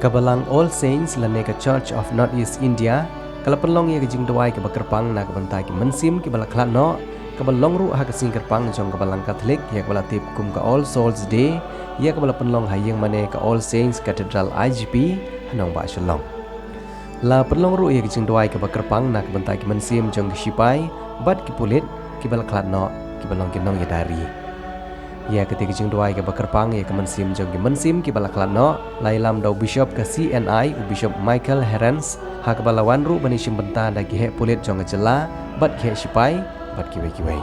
Balang All Saints Laneka Church of Northeast India Kalapenlong ia kejing dawai ke Kyrpang na kebentai ke Mynsiem ke Khlad no Kabalong ru ha kesing Kyrpang Jong Balang Catholic ia kebalatip kum ke All Souls Day ia kebalapenlong hayang mane ke All Saints Cathedral IGP hanong ba shalom la penlong ru ia kejing dawai ke Kyrpang na kebentai ke Mynsiem jong ke Shipai bat ke Pulit ke Khlad no ke balong ke nong ya dari ia ketika jeng doai ke Kyrpang ia ke Mynsiem jong ke Mynsiem ke Khlad no lailam dau bishop ke CNI u bishop Michael Herens ha ke balawan ru bani simbenta da ke Pulit jong ke jela bat ke Shipai bat ke wei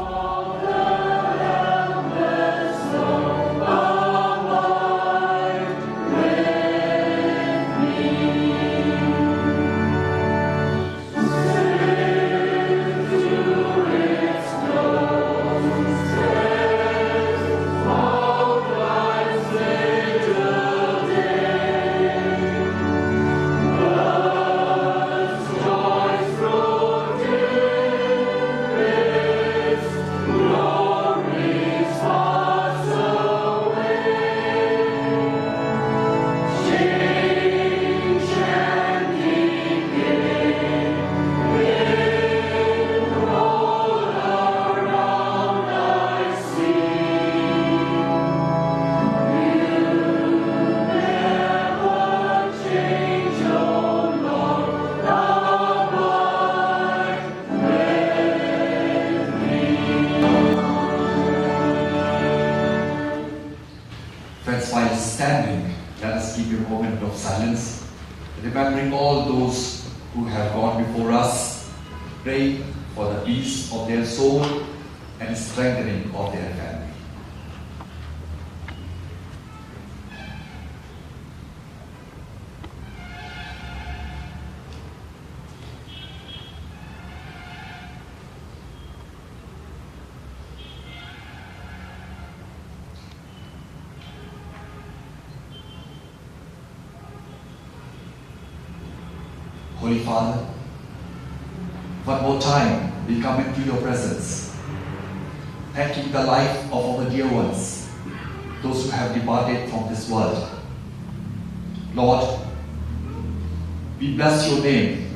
Friends, while standing, let us keep a moment of silence, remembering all those who have gone before us, praying for the peace of their soul and strengthening of their family. Holy Father, one more time we come into your presence, thanking the life of our dear ones, those who have departed from this world. Lord, we bless your name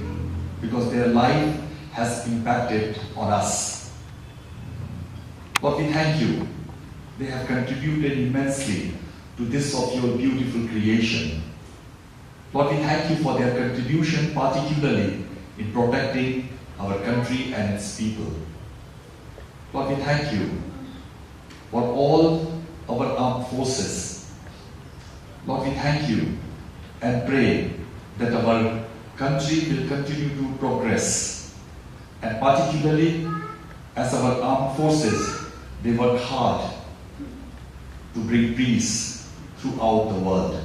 because their life has impacted on us. Lord, we thank you. They have contributed immensely to this of your beautiful creation. Lord, we thank you for their contribution, particularly in protecting our country and its people. Lord, we thank you for all our armed forces. Lord, we thank you and pray that our country will continue to progress. And particularly as our armed forces, they work hard to bring peace throughout the world.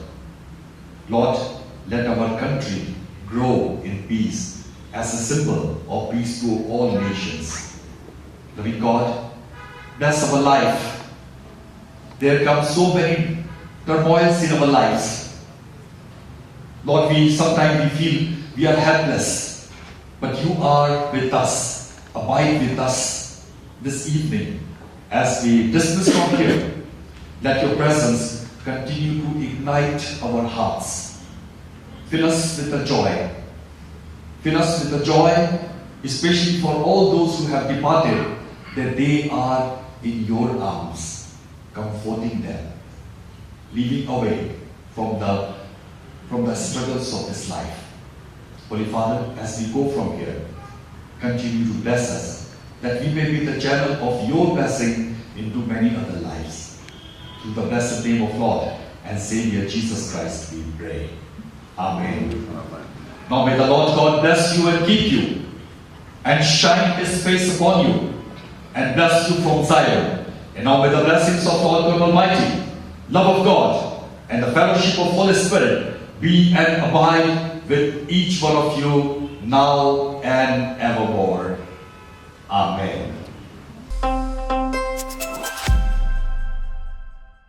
Lord, let our country grow in peace as a symbol of peace to all nations. Loving God, bless our life. There come so many turmoils in our lives. Lord, sometimes we feel we are helpless, but you are with us. Abide with us this evening as we dismiss from here. Let your presence continue to ignite our hearts. Fill us with the joy. Fill us with the joy, especially for all those who have departed, that they are in your arms, comforting them, leading away from the struggles of this life. Holy Father, as we go from here, continue to bless us, that we may be the channel of your blessing into many other lives. Through the blessed name of Lord and Savior Jesus Christ, we pray. Amen. Now may the Lord God bless you and keep you, and shine his face upon you, and bless you from Zion. And now may the blessings of our God Almighty, love of God, and the fellowship of Holy Spirit be and abide with each one of you now and evermore. Amen.